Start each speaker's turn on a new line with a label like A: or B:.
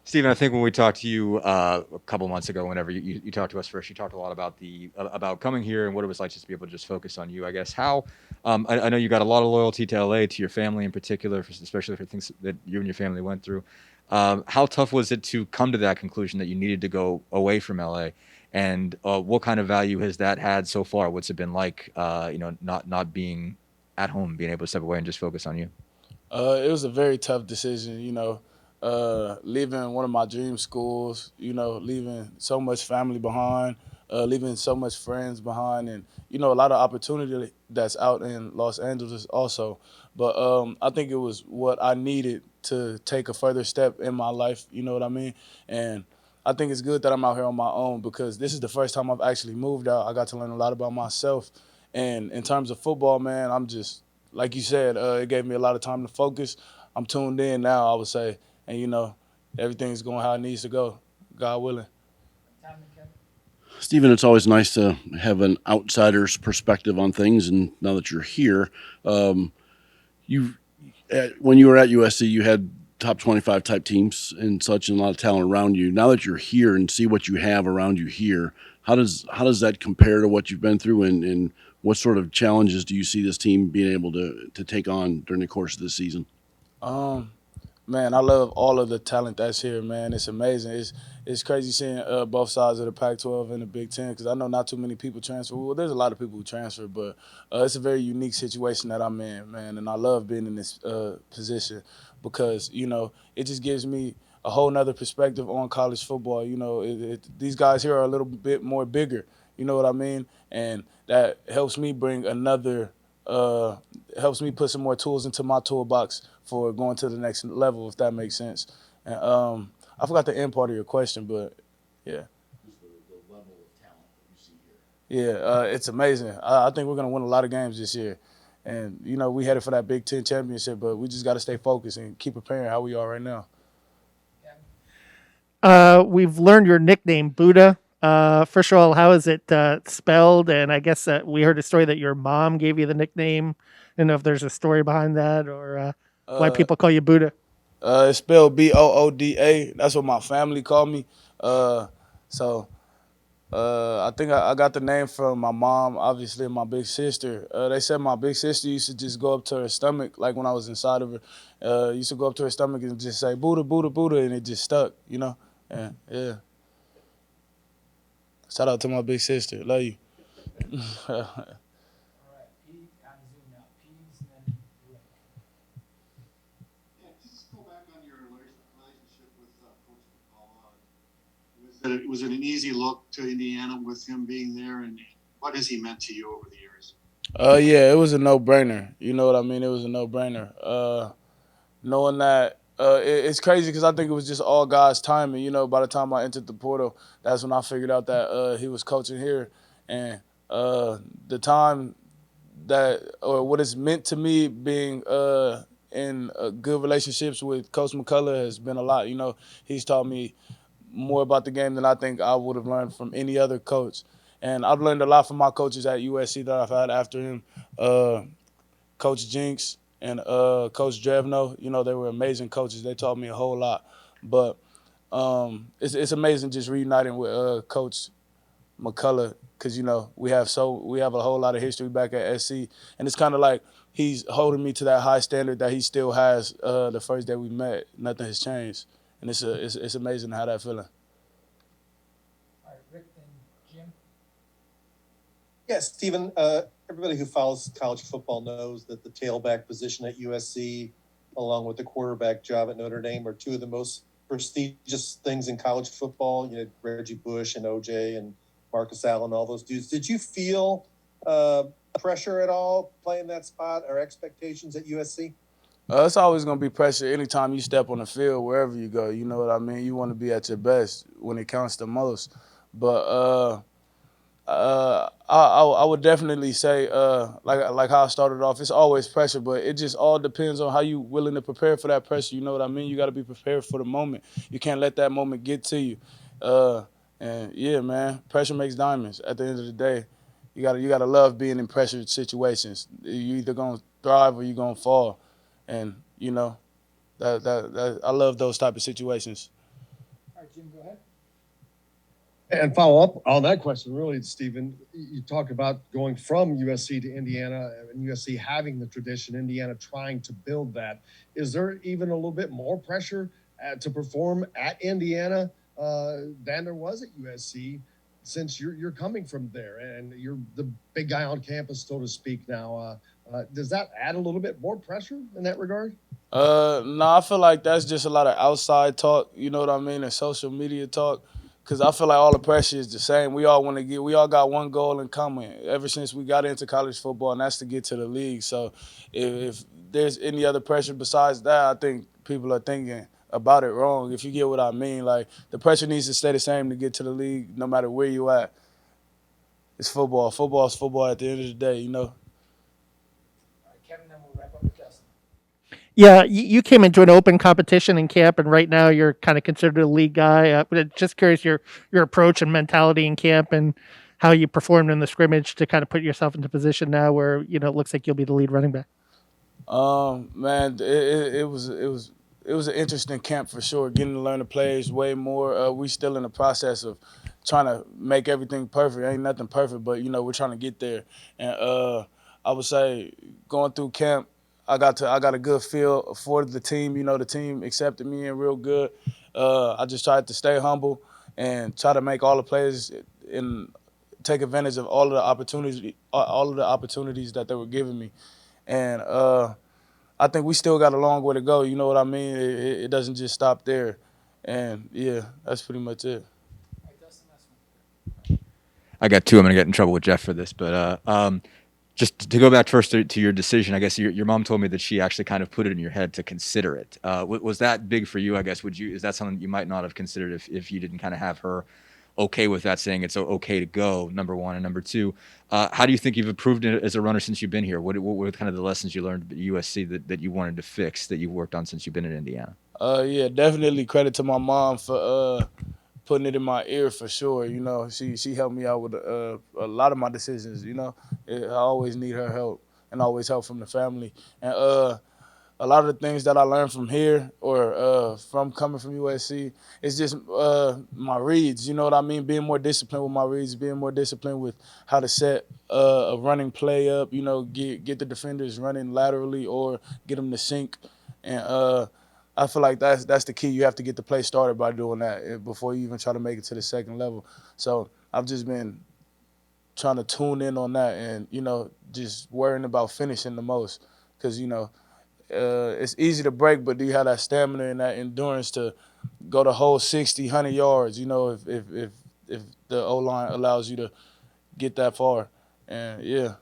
A: Stephen, I think when we talked to you a couple months ago, whenever you talked to us first, you talked a lot about about coming here and what it was like just to be able to just focus on you. I guess how I know you got a lot of loyalty to LA, to your family in particular, especially for things that you and your family went through. How tough was it to come to that conclusion that you needed to go away from LA, and what kind of value has that had so far? What's it been like? Not being at home, being able to step away and just focus on you.
B: It was a very tough decision, leaving one of my dream schools, leaving so much family behind, leaving so much friends behind, and a lot of opportunity that's out in Los Angeles also. But I think it was what I needed to take a further step in my life. You know what I mean? And I think it's good that I'm out here on my own because this is the first time I've actually moved out. I got to learn a lot about myself. And in terms of football, man, I'm just like you said, it gave me a lot of time to focus. I'm tuned in now, I would say, and everything's going how it needs to go, God willing.
C: Stephen, it's always nice to have an outsider's perspective on things. And now that you're here, um, you when you were at USC, you had top 25 type teams and such, and a lot of talent around you. Now that you're here and see what you have around you here, how does that compare to what you've been through, and what sort of challenges do you see this team being able to take on during the course of this season?
B: Um, Man, I love all of the talent that's here, man. It's amazing. It's crazy seeing both sides of the Pac-12 and the Big Ten because I know not too many people transfer. Well, there's a lot of people who transfer, but it's a very unique situation that I'm in, man. And I love being in this position because it just gives me a whole nother perspective on college football. These guys here are a little bit more bigger. You know what I mean? And that helps me bring another uh, helps me put some more tools into my toolbox for going to the next level, if that makes sense. And I forgot the end part of your question, but yeah, yeah, it's amazing. I think we're gonna win a lot of games this year, and we headed for that Big Ten championship, but we just got to stay focused and keep preparing how we are right now.
D: We've learned your nickname, Buddha. First of all, how is it spelled? And I guess we heard a story that your mom gave you the nickname. I don't know if there's a story behind that or why
B: Uh,
D: people call you Buddha.
B: it's spelled Booda. That's what my family called me. Uh, so I think I got the name from my mom, obviously, and my big sister. They said my big sister used to just go up to her stomach, like when I was inside of her. Used to go up to her stomach and just say Buddha, Buddha, Buddha, and it just stuck. And yeah, shout out to my big sister. Love you.
E: Yeah, just go back on your relationship with Coach McCullough. Was it an easy look to Indiana with him being there, and what has he meant to you over the years?
B: Yeah, it was a no brainer. You know what I mean? It was a no brainer. Knowing that it's crazy because I think it was just all God's timing. By the time I entered the portal, that's when I figured out that he was coaching here, and the time that or what it's meant to me being in good relationships with Coach McCullough has been a lot. He's taught me more about the game than I think I would have learned from any other coach. And I've learned a lot from my coaches at USC that I've had after him. Uh, Coach Jinks and Coach Drevno, they were amazing coaches. They taught me a whole lot. But it's amazing just reuniting with Coach McCullough because we have a whole lot of history back at SC, and it's kind of like he's holding me to that high standard that he still has the first day we met. Nothing has changed, and it's amazing to have that feeling.
F: Yeah, Stephen, everybody who follows college football knows that the tailback position at USC, along with the quarterback job at Notre Dame, are two of the most prestigious things in college football. Reggie Bush and OJ and Marcus Allen, all those dudes. Did you feel pressure at all playing that spot or expectations at USC?
B: It's always going to be pressure anytime you step on the field, wherever you go. You know what I mean? You want to be at your best when it counts the most. But I would definitely say like how I started off. It's always pressure, but it just all depends on how you willing to prepare for that pressure. You know what I mean? You got to be prepared for the moment. You can't let that moment get to you. Uh, and yeah, man, pressure makes diamonds. At the end of the day, you gotta love being in pressure situations. You either gonna thrive or you gonna fall, and I love those type of situations. right, Jim, go ahead.
G: And follow up on that question, really, Stephen, you talk about going from USC to Indiana and USC having the tradition, Indiana trying to build that. Is there even a little bit more pressure to perform at Indiana than there was at USC, since you're coming from there and you're the big guy on campus, so to speak now? Does that add a little bit more pressure in that regard?
B: No, I feel like that's just a lot of outside talk, you know what I mean, and social media talk. Cause I feel like all the pressure is the same. We all want to get. We all got one goal in common. Ever since we got into college football, and that's to get to the league. So, if there's any other pressure besides that, I think people are thinking about it wrong. If you get what I mean, like the pressure needs to stay the same to get to the league, no matter where you at. It's football. Football is football at the end of the day, you know. All right, Kevin, then we'll wrap up with Justin.
D: Yeah, you came into an open competition in camp, and right now you're kind of considered a league guy. But just curious your approach and mentality in camp, and how you performed in the scrimmage to kind of put yourself into position now where it looks like you'll be the lead running back.
B: Man, it was an interesting camp for sure. Getting to learn the plays way more. We still in the process of trying to make everything perfect. Ain't nothing perfect, but we're trying to get there. And I would say going through camp, I got a good feel for the team. The team accepted me in real good. I just tried to stay humble and try to make all the plays and take advantage of all of the opportunities that they were giving me. And I think we still got a long way to go. You know what I mean? It doesn't just stop there. And yeah, that's pretty much it.
A: I got two. I'm gonna get in trouble with Jeff for this, but just to go back first to your decision, I guess your mom told me that she actually kind of put it in your head to consider it. Was that big for you? I guess is that something you might not have considered if you didn't kind of have her okay with that, saying it's okay to go? Number one, and number two, how do you think you've improved as a runner since you've been here? What were kind of the lessons you learned at USC that you wanted to fix that you've worked on since you've been in Indiana?
B: Yeah, definitely credit to my mom for putting it in my ear for sure. She helped me out with a lot of my decisions. I always need her help and always help from the family. And a lot of the things that I learned from here or from coming from USC, it's just my reads. You know what I mean? Being more disciplined with my reads, being more disciplined with how to set a running play up. Get the defenders running laterally or get them to sink. And I feel like that's the key. You have to get the play started by doing that before you even try to make it to the second level. So I've just been trying to tune in on that and, just worrying about finishing the most because, it's easy to break, but do you have that stamina and that endurance to go the whole 60, 100 yards, if the O-line allows you to get that far? And, yeah.